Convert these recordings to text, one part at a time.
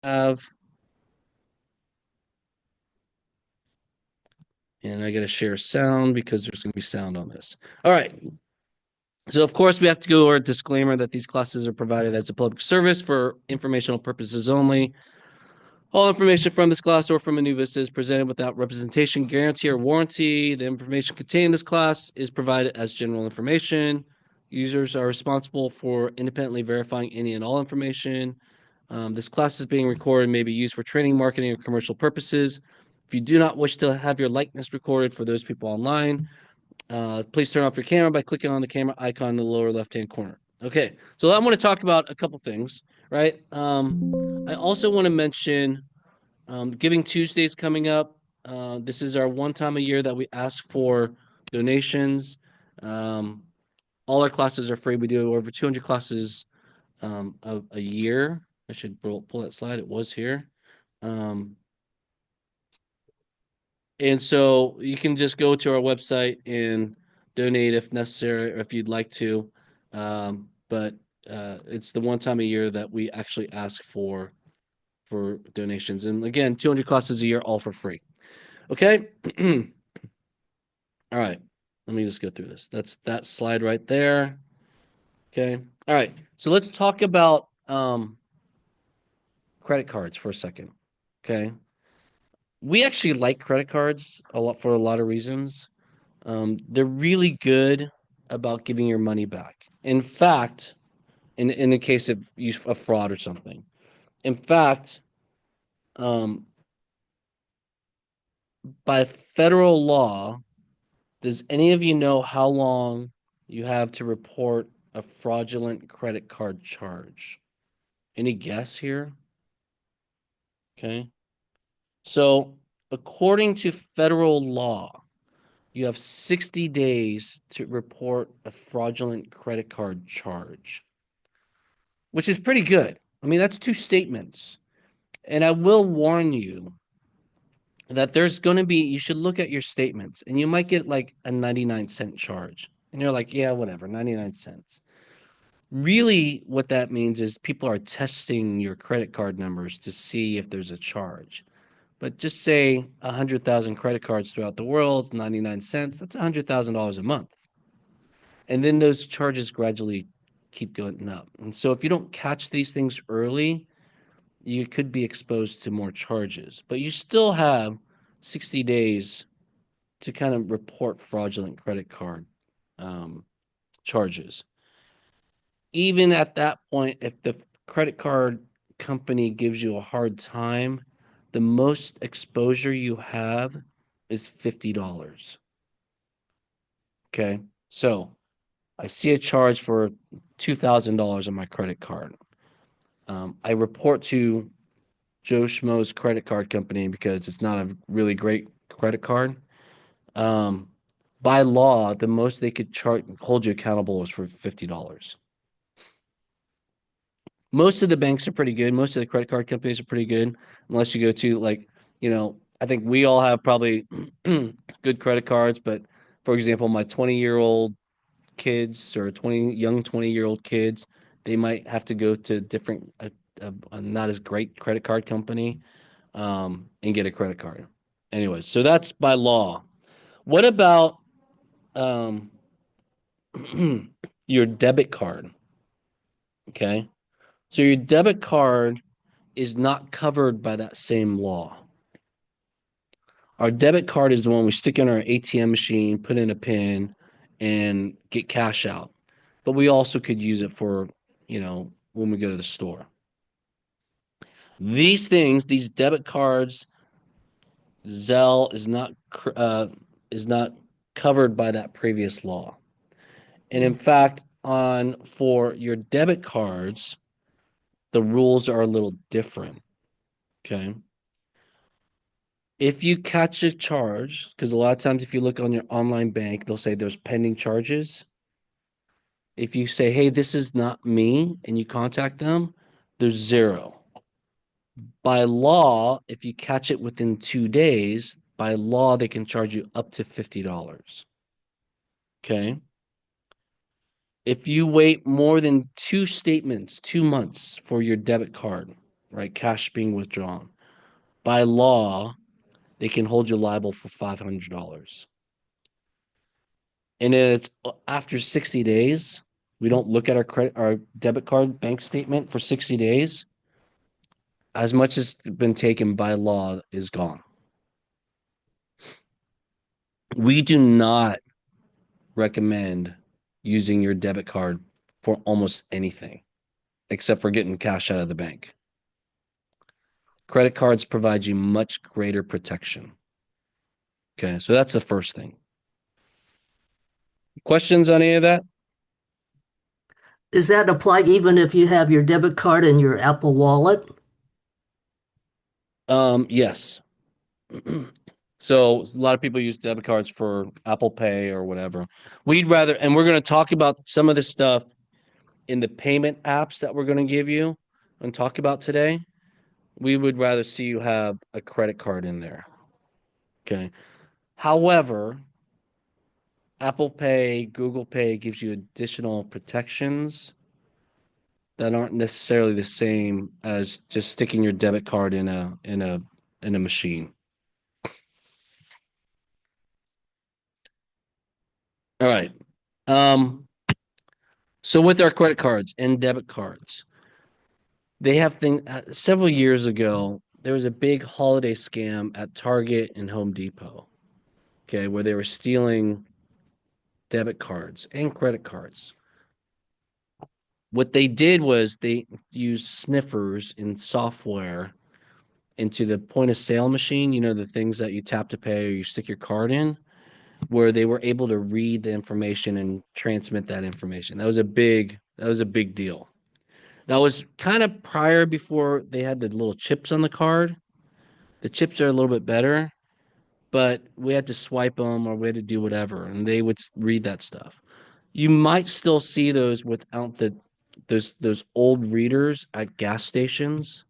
have, and I got to share sound because there's going to be sound on this. All right. So, of course, we have to go over a disclaimer that these classes are provided as a public service for informational purposes only. All information from this class or from a new vista is presented without representation, guarantee, or warranty. The information contained in this class is provided as general information. Users are responsible for independently verifying any and all information. This class is being recorded and may be used for training, marketing, or commercial purposes. If you do not wish to have your likeness recorded for those people online, please turn off your camera by clicking on the camera icon in the lower left-hand corner. Okay, so I want to talk about a couple things, right? I also want to mention Giving Tuesday's coming up. This is our one time a year that we ask for donations. Um, all our classes are free. We do over 200 classes a year. I should pull that slide. It was here. Um, and so you can just go to our website and donate if necessary or if you'd like to. But it's the one time a year that we actually ask for donations. And again, 200 classes a year, all for free. Okay. All right. Let me just go through this. That's that slide right there. Okay. All right. So let's talk about credit cards for a second. Okay. We actually like credit cards a lot for a lot of reasons. They're really good about giving your money back. In fact, in the case of use of fraud or something. In fact, um, by federal law, does any of you know how long you have to report a fraudulent credit card charge? Any guess here? Okay. So, according to federal law, you have 60 days to report a fraudulent credit card charge, which is pretty good. I mean, that's two statements. And I will warn you that there's going to be, you should look at your statements and you might get like a 99-cent charge. And you're like, yeah, whatever, 99 cents. Really, what that means is people are testing your credit card numbers to see if there's a charge. But just say 100,000 credit cards throughout the world, 99 cents, that's $100,000 a month. And then those charges gradually keep going up. And so if you don't catch these things early, you could be exposed to more charges. But you still have 60 days to kind of report fraudulent credit card um, charges. Even at that point, if the credit card company gives you a hard time, the most exposure you have is $50. Okay. So I see a charge for $2,000 on my credit card. I report to Joe Schmo's credit card company because it's not a really great credit card. Um, by law, the most they could hold you accountable is for $50. Most of the banks are pretty good. Most of the credit card companies are pretty good, unless you go to like, I think we all have probably good credit cards, but for example, my 20-year-old kids or 20-year-old kids, they might have to go to different, a not as great credit card company, and get a credit card. Anyways, so that's by law. What about um, your debit card? Okay. So your debit card is not covered by that same law. Our debit card is the one we stick in our ATM machine, put in a PIN, and get cash out. But we also could use it for, when we go to the store. These things, these debit cards, Zelle is not covered by that previous law. And in fact, on for your debit cards, the rules are a little different. Okay. If you catch a charge, because a lot of times if you look on your online bank, they'll say there's pending charges. If you say, hey, this is not me, and you contact them, there's zero. By law, if you catch it within 2 days, by law, they can charge you up to $50. Okay. If you wait more than two statements, 2 months for your debit card, right? Cash being withdrawn. By law, they can hold you liable for $500. And then it's after 60 days, we don't look at our debit card bank statement for 60 days. As much as been taken by law is gone. We do not recommend using your debit card for almost anything except for getting cash out of the bank. Credit cards provide you much greater protection. Okay, so that's the first thing. Questions on any of that? Does that apply even if you have your debit card in your Apple Wallet? Yes. So a lot of people use debit cards for Apple Pay or whatever. We'd rather, and we're going to talk about some of this stuff in the payment apps that we're going to give you and talk about today. We would rather see you have a credit card in there. Okay. However, Apple Pay, Google Pay gives you additional protections that aren't necessarily the same as just sticking your debit card in a machine. All right. Um, so with our credit cards and debit cards, they have things several years ago, there was a big holiday scam at Target and Home Depot, okay, where they were stealing debit cards and credit cards. What they did was they used sniffers in software into the point of sale machine, the things that you tap to pay or you stick your card in, where they were able to read the information and transmit that information. That was a big deal. That was kind of prior before they had the little chips on the card. The chips are a little bit better, but we had to swipe them or we had to do whatever, and they would read that stuff. You might still see those without those old readers at gas stations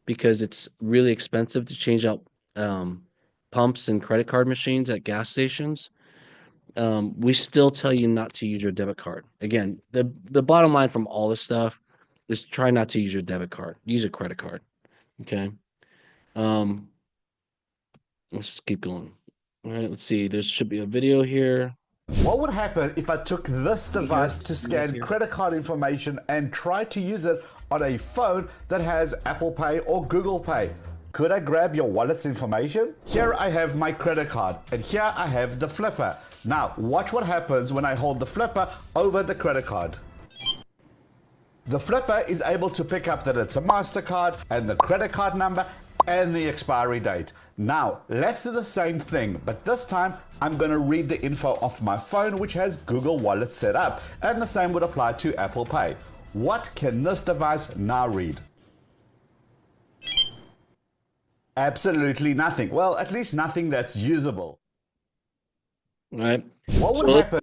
because it's really expensive to change out um, pumps and credit card machines at gas stations. We still tell you not to use your debit card. Again, the bottom line from all this stuff is try not to use your debit card. Use a credit card. Okay. Um, let's just keep going. All right, let's see. There should be a video here. What would happen if I took this device to scan credit card information and try to use it on a phone that has Apple Pay or Google Pay? Could I grab your wallet's information? Here I have my credit card, and here I have the flipper. Now, watch what happens when I hold the flipper over the credit card. The flipper is able to pick up that it's a MasterCard and the credit card number and the expiry date. Now, let's do the same thing, but this time I'm going to read the info off my phone, which has Google Wallet set up, and the same would apply to Apple Pay. What can this device now read? Absolutely nothing. Well, at least nothing that's usable. All right. What would So happen?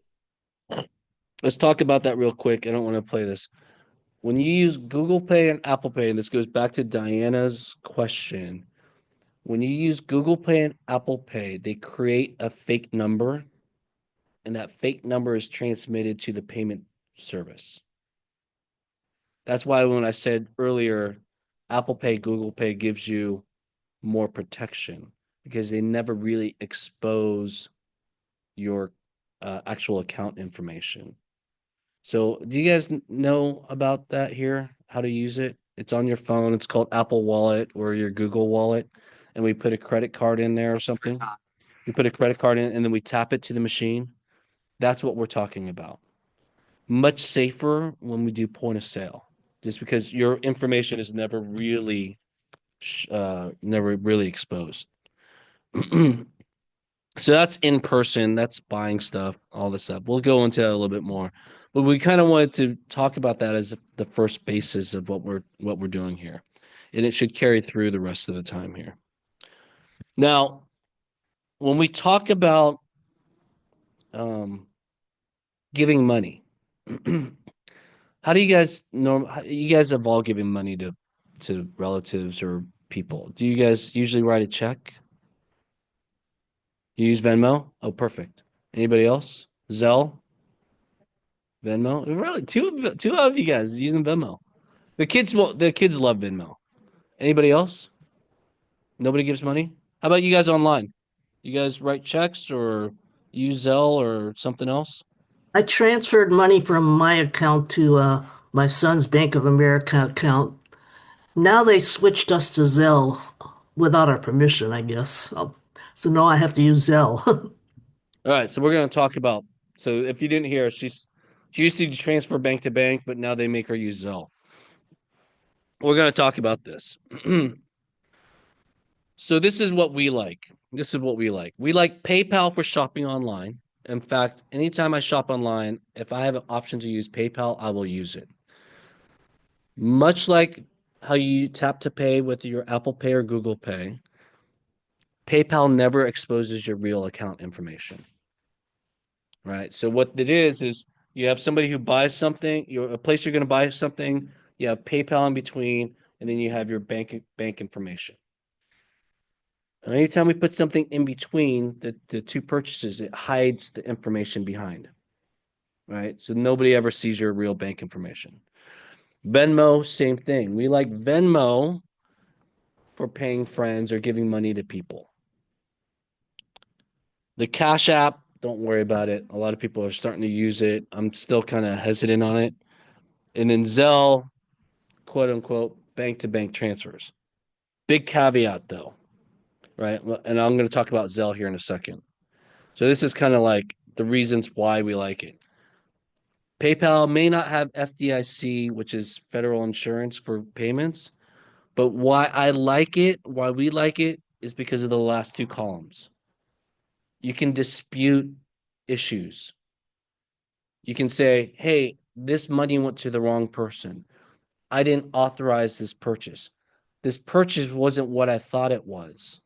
let's talk about that real quick. I don't want to play this. When you use Google Pay and Apple Pay, and this goes back to Diana's question, when you use Google Pay and Apple Pay, they create a fake number, and that fake number is transmitted to the payment service. That's why when I said earlier, Apple Pay, Google Pay gives you more protection because they never really expose your actual account information. So, do you guys know about that here? How to use it? It's on your phone. It's called Apple Wallet or your Google Wallet, and we put a credit card in there or something. We put a credit card in, and then we tap it to the machine. That's what we're talking about. Much safer when we do point of sale, just because your information is never really exposed. So that's in person, that's buying stuff, all this stuff. We'll go into that a little bit more. But we kind of wanted to talk about that as the first basis of what we're doing here. And it should carry through the rest of the time here. Now, when we talk about um, giving money, how do you guys you guys have all given money to relatives or people? Do you guys usually write a check? You use Venmo? Oh, perfect. Anybody else? Zelle? Venmo? Really, two of you guys using Venmo. The kids love Venmo. Anybody else? Nobody gives money? How about you guys online? You guys write checks or use Zelle or something else? I transferred money from my account to my son's Bank of America account. Now they switched us to Zelle without our permission, I guess. So now I have to use Zelle. All right, so we're going to talk about. So if you didn't hear, she used to transfer bank to bank, but now they make her use Zelle. We're going to talk about this. So this is what we like. This is what we like. We like PayPal for shopping online. In fact, anytime I shop online, if I have an option to use PayPal, I will use it. Much like how you tap to pay with your Apple Pay or Google Pay, PayPal never exposes your real account information. Right? So what it is you have somebody who buys something, a place you're going to buy something, you have PayPal in between, and then you have your bank information. And anytime we put something in between the two purchases, it hides the information behind. Right? So nobody ever sees your real bank information. Venmo, same thing. We like Venmo for paying friends or giving money to people. The Cash App, don't worry about it. A lot of people are starting to use it. I'm still kind of hesitant on it. And then Zelle, quote unquote, bank to bank transfers. Big caveat though, right? And I'm going to talk about Zelle here in a second. So this is kind of like the reasons why we like it. PayPal may not have FDIC, which is federal insurance for payments, but why I like it, why we like it, is because of the last two columns. You can dispute issues. You can say, hey, this money went to the wrong person. I didn't authorize this purchase. This purchase wasn't what I thought it was.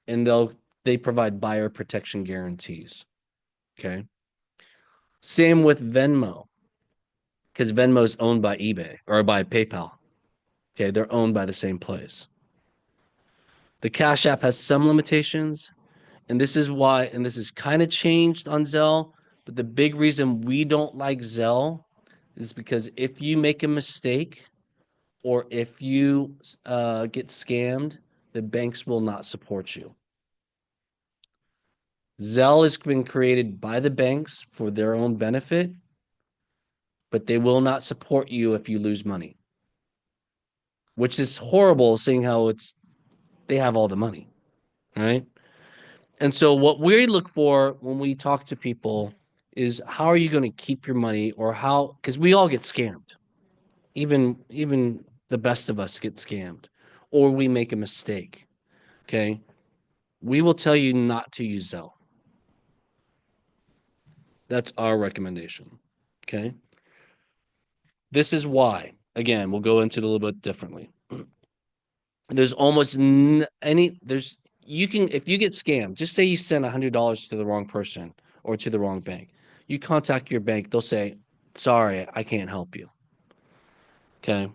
And they provide buyer protection guarantees. Okay. Same with Venmo, because Venmo is owned by eBay or by PayPal. Okay, they're owned by the same place. The Cash App has some limitations, and this is why, and this is kind of changed on Zelle, but the big reason we don't like Zelle is because if you make a mistake or if you get scammed, the banks will not support you. Zelle has been created by the banks for their own benefit, but they will not support you if you lose money, which is horrible, seeing how they have all the money, right? And so what we look for when we talk to people is how are you going to keep your money, or how, because we all get scammed. Even the best of us get scammed, or we make a mistake. Okay. We will tell you not to use Zelle. That's our recommendation. Okay. This is why. Again, we'll go into it a little bit differently. There's almost you can, if you get scammed, just say you send $100 to the wrong person or to the wrong bank. You contact your bank, they'll say, sorry, I can't help you. Okay.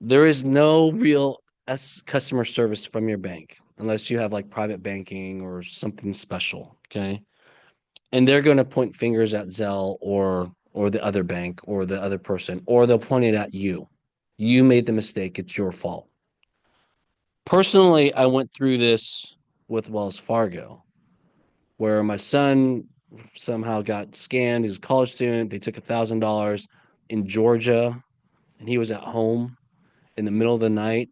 There is no real customer service from your bank unless you have like private banking or something special. Okay. And they're going to point fingers at Zelle or the other bank or the other person, or they'll point it at you. You made the mistake. It's your fault. Personally, I went through this with Wells Fargo, where my son somehow got scammed. He's a college student. They took $1,000 in Georgia, and he was at home in the middle of the night.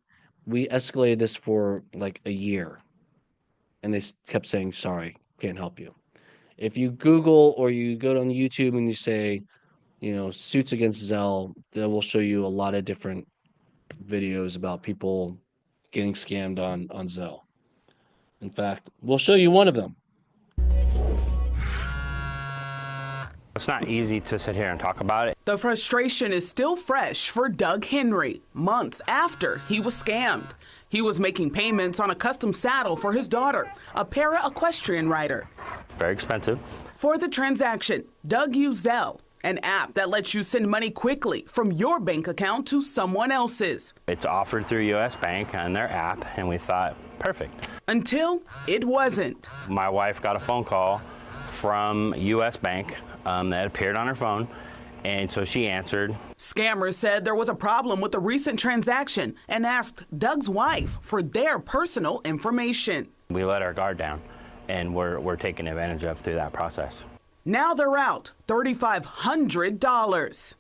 We escalated this for like a year, and they kept saying, sorry, can't help you. If you Google or you go on YouTube and you say, suits against Zelle, they will show you a lot of different videos about people getting scammed on Zelle. In fact, we'll show you one of them. It's not easy to sit here and talk about it. The frustration is still fresh for Doug Henry, months after he was scammed. He was making payments on a custom saddle for his daughter, a para-equestrian rider. Very expensive. For the transaction, Doug used Zelle, an app that lets you send money quickly from your bank account to someone else's. It's offered through US Bank and their app, and we thought, perfect. Until it wasn't. My wife got a phone call from US Bank that appeared on her phone, And so she answered. Scammers said there was a problem with the recent transaction and asked Doug's wife for their personal information. We let our guard down, and we're taken advantage of through that process. Now they're out $3,500.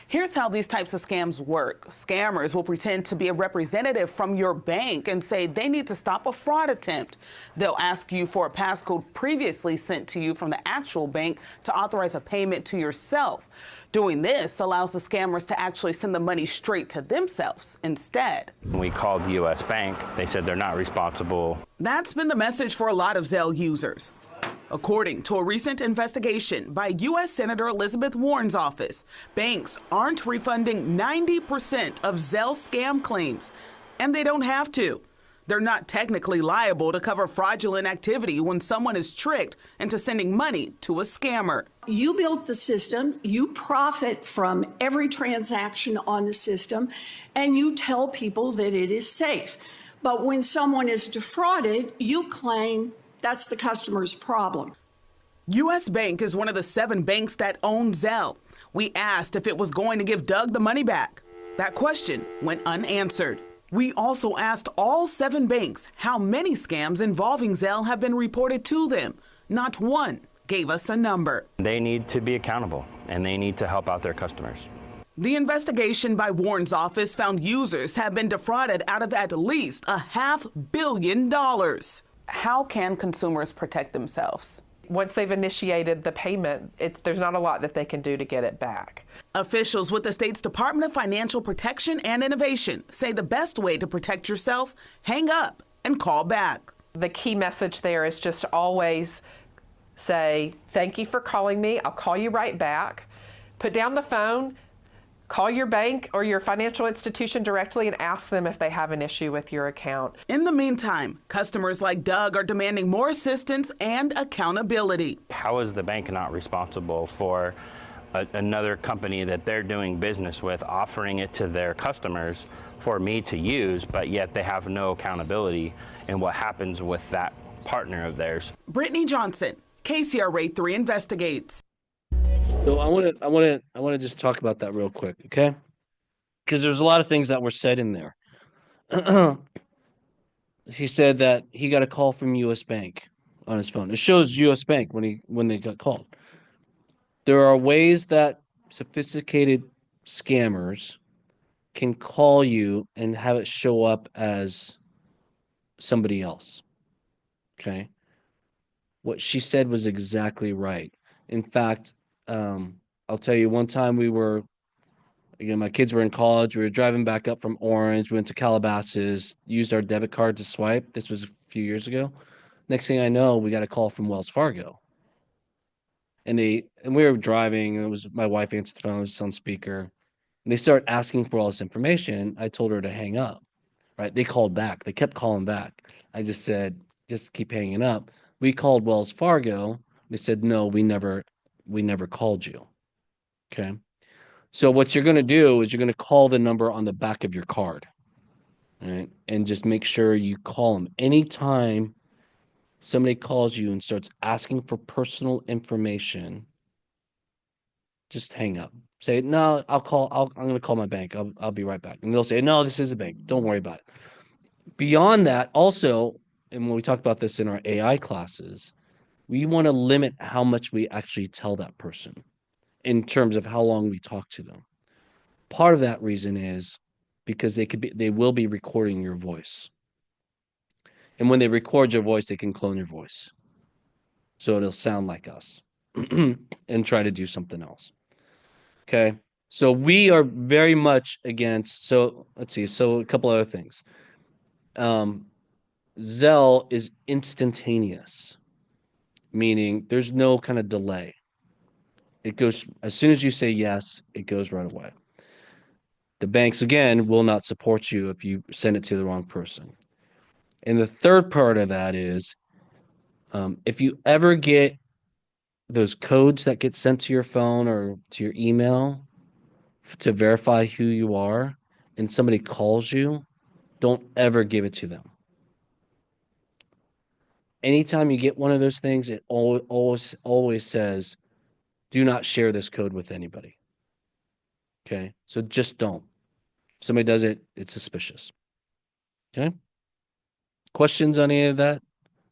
Here's how these types of scams work. Scammers will pretend to be a representative from your bank and say they need to stop a fraud attempt. They'll ask you for a passcode previously sent to you from the actual bank to authorize a payment to yourself. Doing this allows the scammers to actually send the money straight to themselves instead. When we called the U.S. Bank, they said they're not responsible. That's been the message for a lot of Zelle users. According to a recent investigation by U.S. Senator Elizabeth Warren's office, banks aren't refunding 90% of Zelle scam claims, and they don't have to. They're not technically liable to cover fraudulent activity when someone is tricked into sending money to a scammer. You built the system, you profit from every transaction on the system, and you tell people that it is safe. But when someone is defrauded, you claim that's the customer's problem. U.S. Bank is one of the 7 banks that own Zelle. We asked if it was going to give Doug the money back. That question went unanswered. We also asked all 7 banks how many scams involving Zelle have been reported to them. Not one gave us a number. They need to be accountable, and they need to help out their customers. The investigation by Warren's office found users have been defrauded out of at least $500 million. How can consumers protect themselves? Once they've initiated the payment, there's not a lot that they can do to get it back. Officials with the state's Department of Financial Protection and Innovation say the best way to protect yourself, hang up and call back. The key message there is just to always say, thank you for calling me. I'll call you right back. Put down the phone. Call your bank or your financial institution directly and ask them if they have an issue with your account. In the meantime, customers like Doug are demanding more assistance and accountability. How is the bank not responsible for another company that they're doing business with offering it to their customers for me to use, but yet they have no accountability in what happens with that partner of theirs? Brittany Johnson, KCRA 3 Investigates. So I want to just talk about that real quick, okay? Because there's a lot of things that were said in there. He said that he got a call from U.S. Bank on his phone. It shows U.S. Bank when they got called. There are ways that sophisticated scammers can call you and have it show up as somebody else. Okay? What she said was exactly right. In fact, I'll tell you, one time my kids were in college. We were driving back up from Orange, went to Calabasas, used our debit card to swipe. This was a few years ago. Next thing I know, we got a call from Wells Fargo. And we were driving, and it was my wife answered the phone, it was on speaker. And they started asking for all this information. I told her to hang up. Right? They called back. They kept calling back. I just said, just keep hanging up. We called Wells Fargo. They said, no, we never called you. Okay. So what you're going to do is you're going to call the number on the back of your card. Right? And just make sure you call them. Anytime somebody calls you and starts asking for personal information, just hang up. Say, no, I'm going to call my bank. I'll be right back. And they'll say, no, this is a bank. Don't worry about it. Beyond that, also, and when we talk about this in our AI classes, we want to limit how much we actually tell that person in terms of how long we talk to them. Part of that reason is because they will be recording your voice. And when they record your voice, they can clone your voice. So it'll sound like us and try to do something else. Okay. So we are very much against, so let's see. So a couple other things. Zelle is instantaneous, meaning there's no kind of delay. It goes, as soon as you say yes, it goes right away. The banks, again, will not support you if you send it to the wrong person. And the third part of that is, if you ever get those codes that get sent to your phone or to your email to verify who you are, and somebody calls you, don't ever give it to them. Anytime you get one of those things, it always says, do not share this code with anybody. Okay. So just don't. If somebody does it, it's suspicious. Okay. Questions on any of that?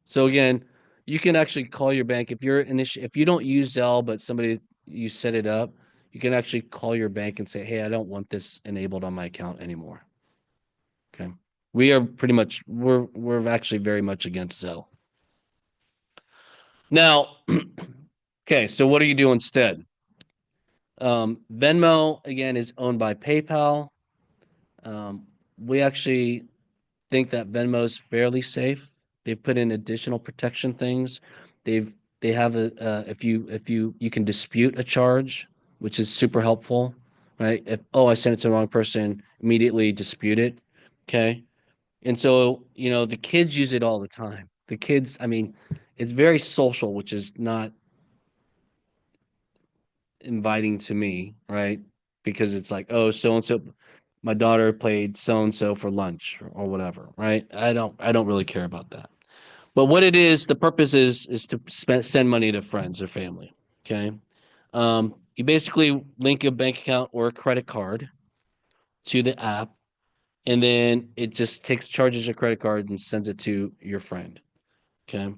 So again, you can actually call your bank if you don't use Zelle, but somebody you set it up, you can actually call your bank and say, "Hey, I don't want this enabled on my account anymore." Okay. We are pretty much we're actually very much against Zelle. Now, okay, so what do you do instead? Venmo again is owned by PayPal. We actually think that Venmo is fairly safe. They've put in additional protection things. They have a if you can dispute a charge, which is super helpful, right? If I sent it to the wrong person, immediately dispute it. Okay. And so, the kids use it all the time. The kids, I mean, it's very social, which is not inviting to me, right? Because it's like, oh, so and so, my daughter played so and so for lunch or whatever, right? I don't really care about that. But what it is, the purpose is to send money to friends or family. Okay. You basically link a bank account or a credit card to the app, and then it just charges your credit card and sends it to your friend. Okay.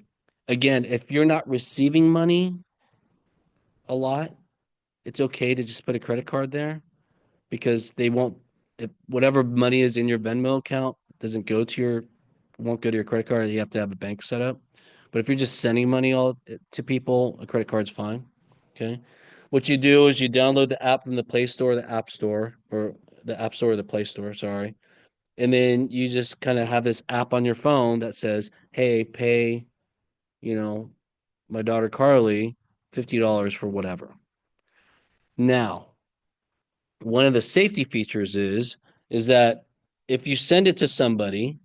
Again, if you're not receiving money a lot, it's okay to just put a credit card there because they won't, if whatever money is in your Venmo account doesn't go to won't go to your credit card. You have to have a bank set up. But if you're just sending money all to people, a credit card's fine. Okay. What you do is you download the app from the Play Store, the App Store, or the App Store or the Play Store, sorry. And then you just kind of have this app on your phone that says, hey, pay, you know, my daughter Carly $50 for whatever. Now, one of the safety features is that if you send it to somebody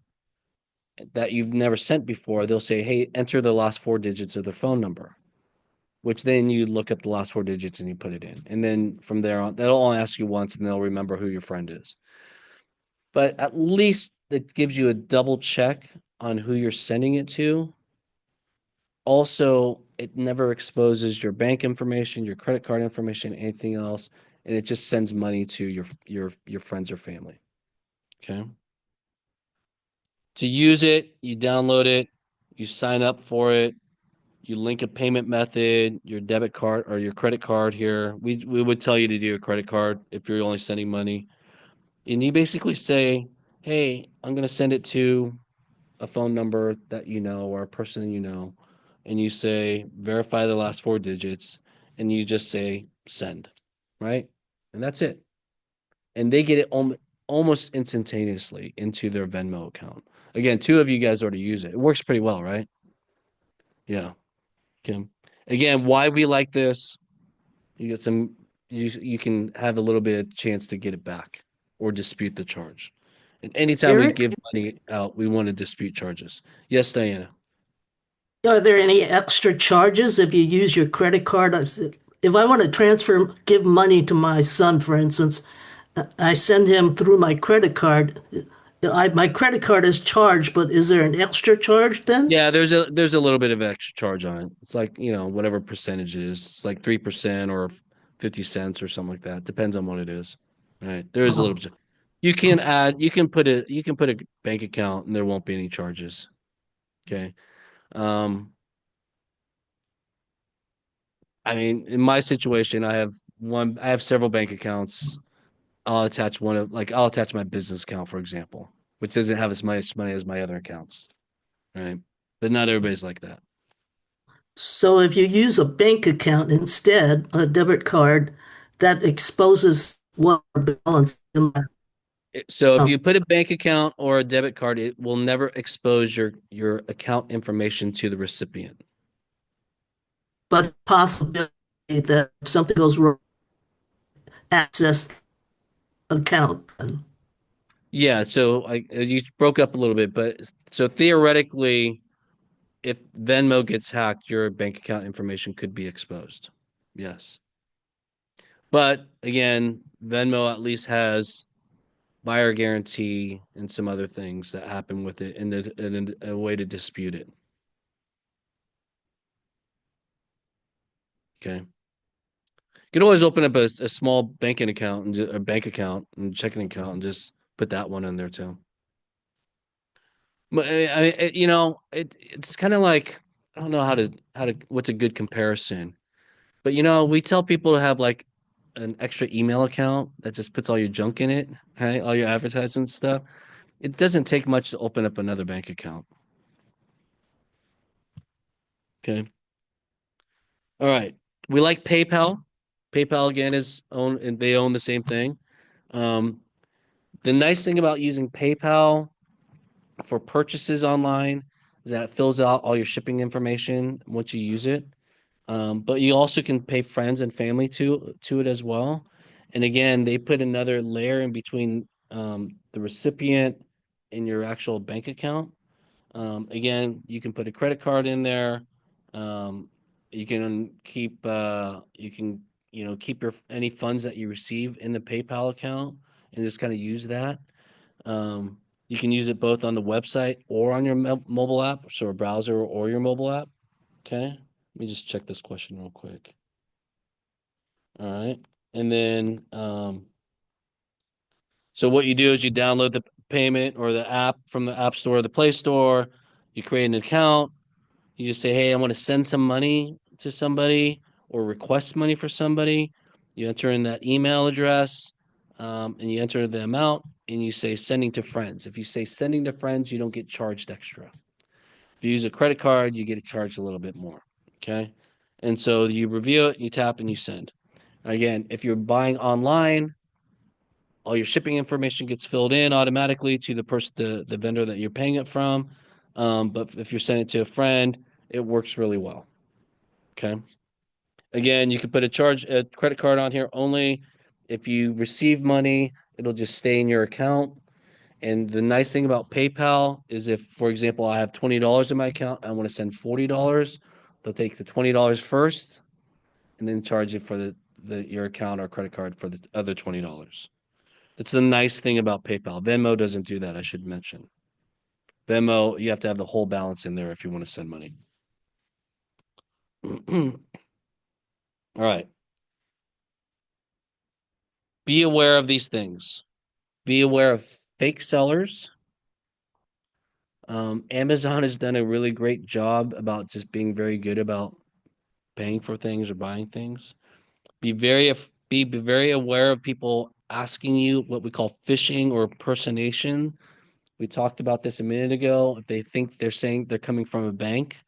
that you've never sent before, they'll say, "Hey, enter the last four digits of their phone number," which then you look up the last four digits and you put it in. And then from there on, they'll only ask you once and they'll remember who your friend is. But at least it gives you a double check on who you're sending it to. Also, it never exposes your bank information, your credit card information, anything else, and it just sends money to your friends or family. Okay. To use it, you download it, you sign up for it, you link a payment method, your debit card or your credit card here. We would tell you to do a credit card if you're only sending money. And you basically say, "Hey, I'm going to send it to a phone number that you know or a person you know." And you say, "Verify the last four digits." And you just say, "Send." Right? And that's it. And they get it almost instantaneously into their Venmo account. Again, two of you guys already use it. It works pretty well, right? Yeah. Okay. Again, why we like this, you get you can have a little bit of chance to get it back or dispute the charge. And anytime we Eric, give money out, we want to dispute charges. Yes, Diana. are there any extra charges if you use your credit card? If I want to give money to my son, for instance, I send him through my credit card. My credit card is charged, but is there an extra charge then? Yeah, there's a little bit of extra charge on it. It's like, whatever percentage it is. It's like 3% or 50 cents or something like that. Depends on what it is. Right. There is a little Oh, bit. You can put a bank account and there won't be any charges. Okay. Um, I mean, in my situation, I have several bank accounts. I'll attach my business account, for example, which doesn't have as much money as my other accounts. Right. But not everybody's like that. so if you use a bank account instead, a debit card, that exposes what balance. So if Oh, you put a bank account or a debit card, it will never expose your account information to the recipient. but possibility that if something goes wrong, access the account. Yeah, so you broke up a little bit, but so theoretically, if Venmo gets hacked, your bank account information could be exposed. Yes. But again, Venmo at least has buyer guarantee and some other things that happen with it and a way to dispute it. Okay. could always open up a small banking account and a bank account and checking account and just put that one in there too. But it's kind of like I don't know how to what's a good comparison. But we tell people to have like an extra email account that just puts all your junk in it, right? All your advertisement stuff. It doesn't take much to open up another bank account. Okay. All right. We like PayPal. PayPal again is own and they own the same thing. Um, the nice thing about using PayPal for purchases online is that it fills out all your shipping information once you use it. But you also can pay friends and family to it as well. And again, they put another layer in between the recipient and your actual bank account. Again, you can put a credit card in there. You can keep keep your any funds that you receive in the PayPal account and just kind of use that. You can use it both on the website or on your mobile app, so a browser or your mobile app. Okay, let me just check this question real quick. All right, and then so what you do is you download the payment or the app from the App Store or the Play Store. You create an account. You just say, hey, I want to send some money to somebody or request money for somebody. You enter in that email address and you enter the amount and you say sending to friends. If you say sending to friends, you don't get charged extra. If you use a credit card, you get charged a little bit more. Okay. And so you review it, you tap, and you send. Again, if you're buying online, all your shipping information gets filled in automatically to the vendor that you're paying it from. But if you're sending it to a friend, it works really well. Okay. Again, you can put a credit card on here only if you receive money, it'll just stay in your account. And the nice thing about PayPal is if, for example, I have $20 in my account, I want to send $40, they'll take the $20 first and then charge you for your account or credit card for the other $20. That's the nice thing about PayPal. Venmo doesn't do that, I should mention. Venmo, you have to have the whole balance in there if you want to send money. All right. Be aware of these things. Be aware of fake sellers. Amazon has done a really great job about just being very good about paying for things or buying things. Be very aware of people asking you what we call phishing or impersonation. We talked about this a minute ago. If they think they're saying they're coming from a bank,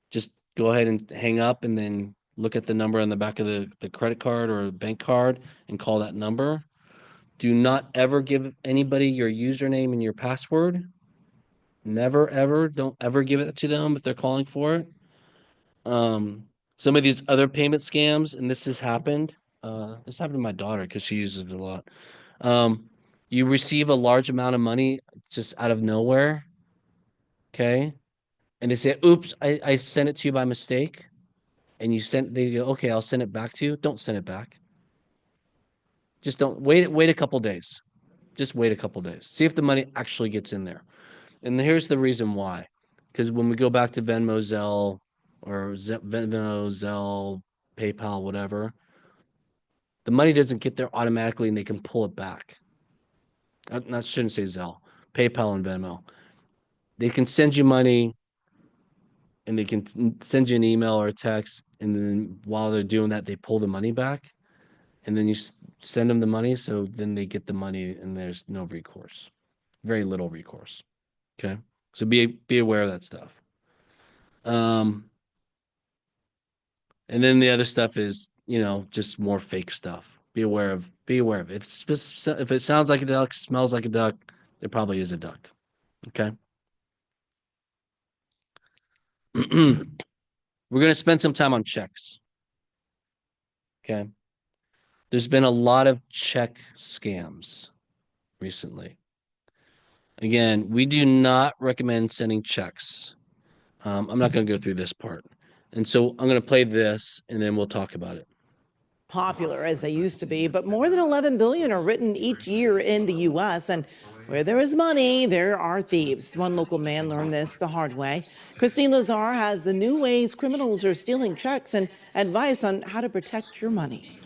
just go ahead and hang up and then look at the number on the back of the credit card or bank card and call that number. Do not ever give anybody your username and your password. Never, ever. Don't ever give it to them if they're calling for it. Some of these other payment scams, and this has happened. This happened to my daughter because she uses it a lot. You receive a large amount of money just out of nowhere. Okay. And they say, oops, I sent it to you by mistake. And they go, okay, I'll send it back to you. Don't send it back. Just don't wait a couple days. Just wait a couple days. See if the money actually gets in there. And here's the reason why. Because when we go back to Venmo, Zelle, or Venmo, Zelle, PayPal, whatever, the money doesn't get there automatically and they can pull it back. I shouldn't say Zelle, PayPal and Venmo. They can send you money and they can send you an email or a text. And then while they're doing that, they pull the money back. And then you send them the money. So then they get the money and there's no recourse. Very little recourse. Okay. So be aware of that stuff. And then the other stuff is, just more fake stuff. Be aware of it. If it sounds like a duck, smells like a duck, it probably is a duck. Okay. We're going to spend some time on checks. Okay. There's been a lot of check scams recently. Again, we do not recommend sending checks. I'm not going to go through this part. And so I'm going to play this and then we'll talk about it. Popular as they used to be, but more than 11 billion are written each year in the U.S. And Where there is money, there are thieves. One local man learned this the hard way. Christine Lazar has the new ways criminals are stealing checks and advice on how to protect your money.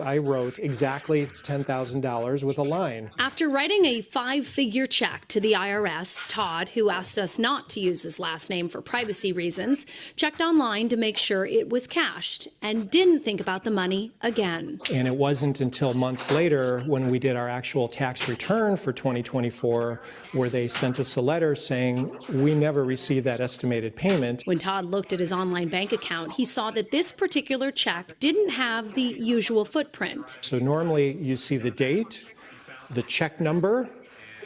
I wrote exactly $10,000 with a line. After writing a 5-figure check to the IRS, Todd, who asked us not to use his last name for privacy reasons, checked online to make sure it was cashed and didn't think about the money again. And it wasn't until months later when we did our actual tax return for 2024 where they sent us a letter saying we never received that estimated payment. When Todd looked at his online bank account, he saw that this particular check didn't have the usual footprint. So normally you see the date, the check number,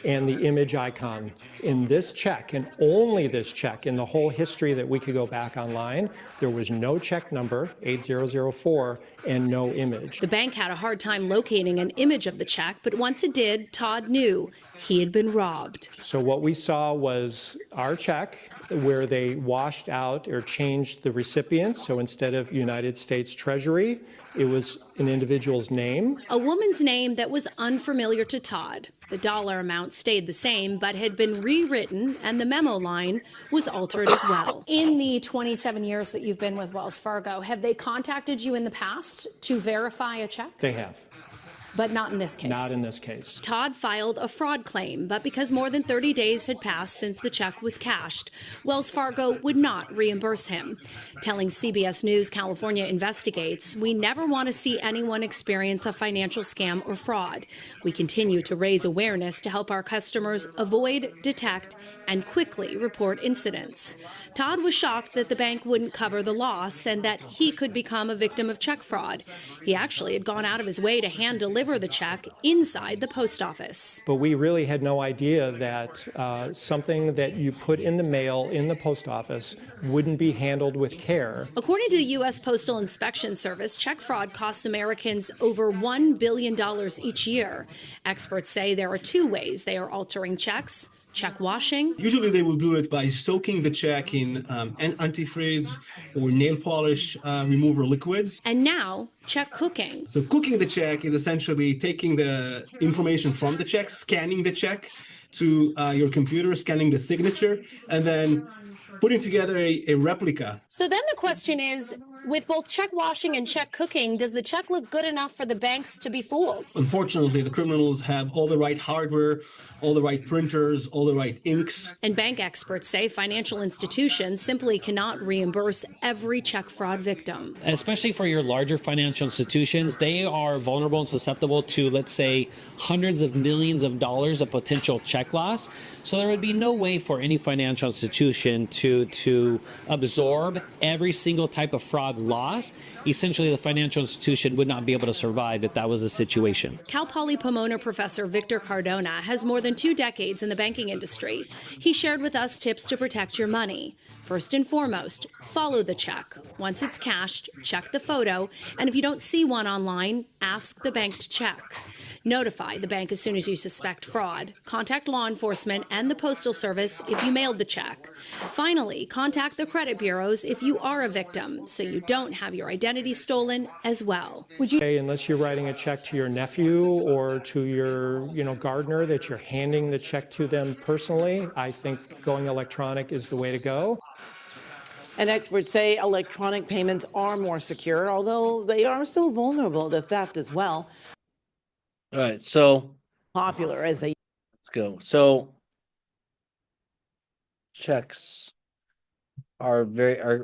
and the image icon. In this check, and only this check, in the whole history that we could go back online, there was no check number, 8004, and no image. The bank had a hard time locating an image of the check, but once it did, Todd knew he had been robbed. So what we saw was our check where they washed out or changed the recipient. So instead of United States Treasury, it was an individual's name. A woman's name that was unfamiliar to Todd. The dollar amount stayed the same, but had been rewritten, and the memo line was altered as well. In the 27 years that you've been with Wells Fargo, have they contacted you in the past to verify a check? They have. But not in this case. Not in this case. Todd filed a fraud claim, but because more than 30 days had passed since the check was cashed, Wells Fargo would not reimburse him. Telling CBS News California Investigates, "We never want to see anyone experience a financial scam or fraud. We continue to raise awareness to help our customers avoid, detect, and quickly report incidents." Todd was shocked that the bank wouldn't cover the loss and that he could become a victim of check fraud. He actually had gone out of his way to hand deliver the check inside the post office. But we really had no idea that something that you put in the mail in the post office wouldn't be handled with care. According to the U.S. Postal Inspection Service, check fraud costs Americans over $1 billion each year. Experts say there are two ways they are altering checks: check washing. Usually they will do it by soaking the check in antifreeze or nail polish remover liquids. And now, check cooking. So cooking the check is essentially taking the information from the check, scanning the check to your computer, scanning the signature, and then putting together a replica. So then the question is, with both check washing and check cooking, does the check look good enough for the banks to be fooled? Unfortunately, the criminals have all the right hardware, all the right printers, all the right inks. And bank experts say financial institutions simply cannot reimburse every check fraud victim. Especially for your larger financial institutions, they are vulnerable and susceptible to, let's say, hundreds of millions of dollars of potential check loss. So there would be no way for any financial institution to absorb every single type of fraud loss. Essentially, the financial institution would not be able to survive if that was the situation. Cal Poly Pomona professor Victor Cardona has more than 2 decades in the banking industry. He shared with us tips to protect your money. First and foremost, follow the check. Once it's cashed, check the photo, and if you don't see one online, ask the bank to check. Notify the bank as soon as you suspect fraud. Contact law enforcement and the Postal Service if you mailed the check. Finally, contact the credit bureaus if you are a victim, so you don't have your identity stolen as well. Unless you're writing a check to your nephew or to your, gardener that you're handing the check to them personally, I think going electronic is the way to go. And experts say electronic payments are more secure, although they are still vulnerable to theft as well. All right, so popular as they. Let's go. So checks are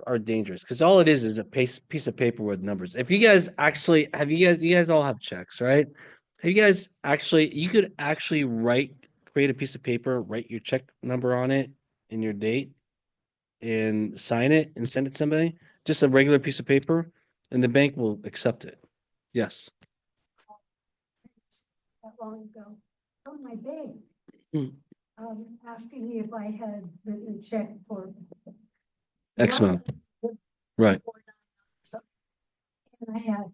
are dangerous because all it is a piece of paper with numbers. If you guys actually you guys all have checks, right? Have you guys you could actually create a piece of paper, write your check number on it and your date, and sign it and send it to somebody. Just a regular piece of paper, and the bank will accept it. Yes. Long ago from my bank asking me if I had written a check for X amount. Right. And I had,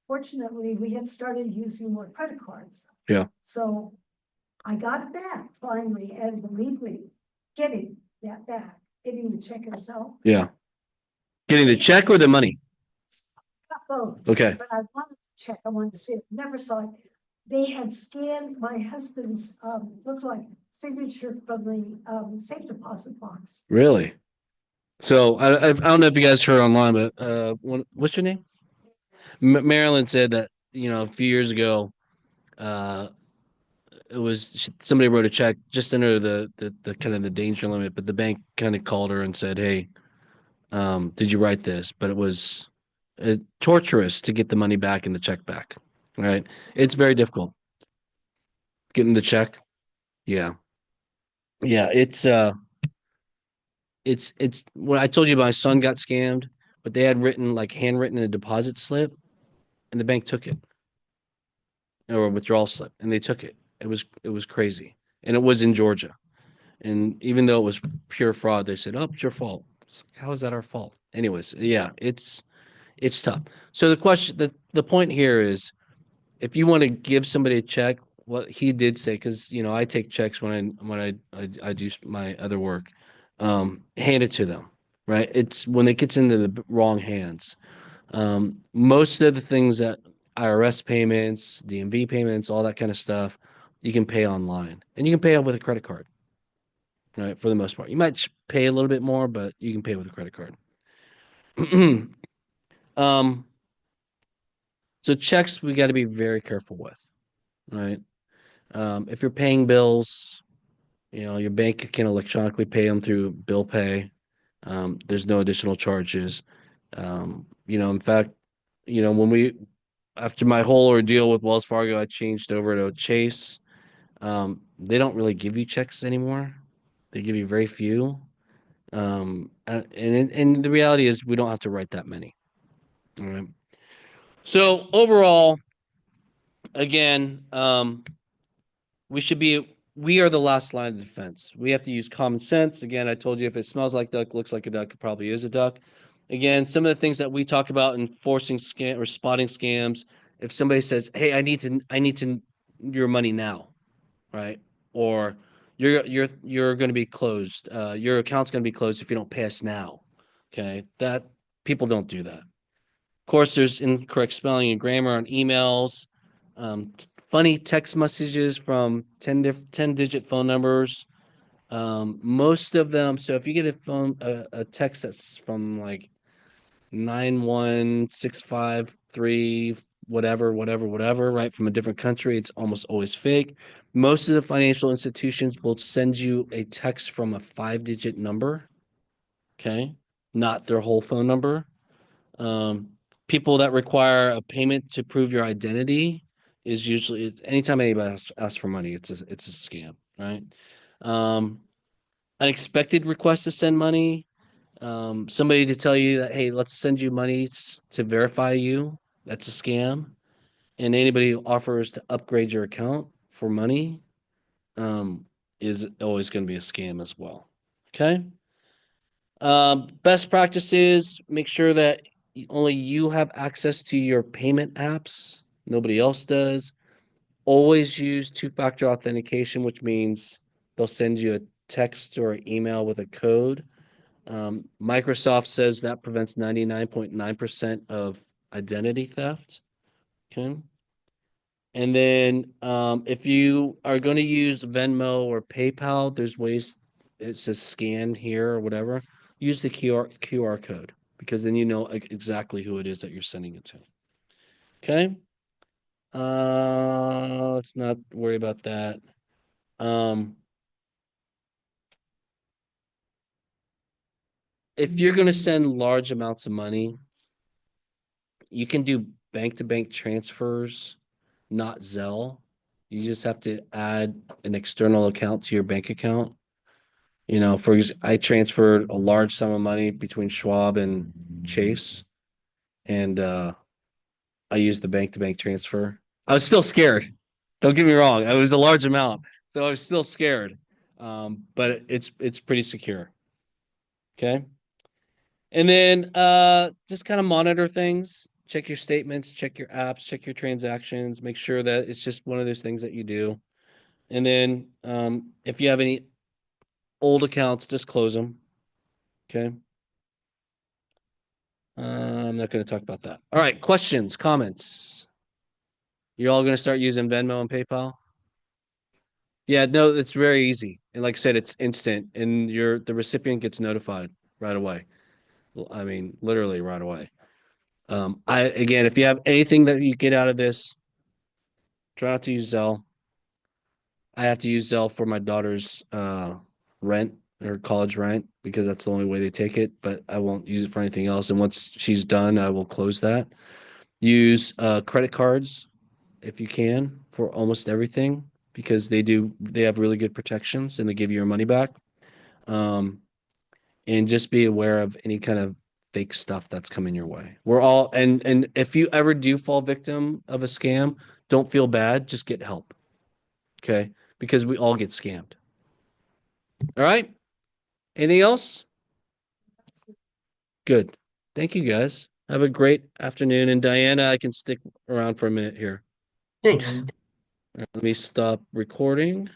fortunately, we had started using more credit cards. Yeah. So I got it back finally, and believe me, getting that back, getting the check itself. Yeah. Getting the check or the money? Got both. Okay. But I wanted to check. I wanted to see it. Never saw it. they had scanned my husband's, looked like signature from the safe deposit box. Really? So I don't know if you guys heard online, but what's your name? Marilyn said that a few years ago, uh, it was somebody wrote a check just under the kind of the danger limit, but the bank kind of called her and said, "Hey, did you write this?" But it was torturous to get the money back and the check back. Right? It's very difficult getting the check. Yeah, yeah. It's when I told you my son got scammed, but they had handwritten a deposit slip, and the bank took it, or a withdrawal slip, and they took it. It was crazy, and it was in Georgia. And even though it was pure fraud, they said, "Oh, it's your fault." It's like, how is that our fault? Anyways, yeah, it's tough. So the point here is, if you want to give somebody a check, what he did say, because I take checks when I do my other work, hand it to them, right? It's when it gets into the wrong hands. Most of the things that IRS payments, DMV payments, all that kind of stuff, you can pay online, and you can pay with a credit card, right? For the most part, you might pay a little bit more, but you can pay with a credit card. um, so checks we got to be very careful with, right? If you're paying bills, your bank can electronically pay them through bill pay. There's no additional charges. In fact, after my whole ordeal with Wells Fargo, I changed over to Chase. They don't really give you checks anymore. They give you very few. And the reality is we don't have to write that many. All right. So overall, again, we are the last line of defense. We have to use common sense. Again, I told you, if it smells like duck, looks like a duck, it probably is a duck. Again, some of the things that we talk about in forcing scam or spotting scams, if somebody says, "Hey, I need your money now," right? Or you're going to be closed. Your account's going to be closed if you don't pay us now. Okay, that people don't do that. Of course, there's incorrect spelling and grammar on emails, funny text messages from 10-digit phone numbers. Most of them. So if you get a text that's from like 91653 whatever, right, from a different country, it's almost always fake. Most of the financial institutions will send you a text from a 5-digit number, okay, not their whole phone number. People that require a payment to prove your identity is usually, anytime anybody asks for money, it's a scam, right? Unexpected requests to send money. Somebody to tell you that, hey, let's send you money to verify you. That's a scam. And anybody who offers to upgrade your account for money is always going to be a scam as well. Okay. Best practices: make sure that only you have access to your payment apps. Nobody else does. Always use two-factor authentication, which means they'll send you a text or an email with a code. Microsoft says that prevents 99.9% of identity theft. Okay. And then if you are going to use Venmo or PayPal, there's ways, it says scan here or whatever. Use the QR code, because then you know exactly who it is that you're sending it to. Okay. Let's not worry about that. If you're going to send large amounts of money, you can do bank-to-bank transfers, not Zelle. You just have to add an external account to your bank account. I transferred a large sum of money between Schwab and Chase, and I used the bank-to-bank transfer. I was still scared. Don't get me wrong. It was a large amount, so I was still scared. But it's pretty secure. Okay. And then just kind of monitor things. Check your statements, check your apps, check your transactions. Make sure that it's just one of those things that you do. And then if you have any old accounts, just close them. Okay. I'm not going to talk about that. All right. Questions, comments? You're all going to start using Venmo and PayPal? Yeah, no, it's very easy. And like I said, it's instant and the recipient gets notified right away. I mean, literally right away. Again, if you have anything that you get out of this, try not to use Zelle. I have to use Zelle for my daughter's rent or college rent because that's the only way they take it, but I won't use it for anything else. And once she's done, I will close that. Use credit cards if you can for almost everything because they have really good protections and they give you your money back. And just be aware of any kind of fake stuff that's coming your way. We're all and if you ever do fall victim of a scam, don't feel bad, just get help. Okay? Because we all get scammed. All right? Anything else? Good. Thank you guys. Have a great afternoon. And Diana, I can stick around for a minute here. Thanks. All right, let me stop recording.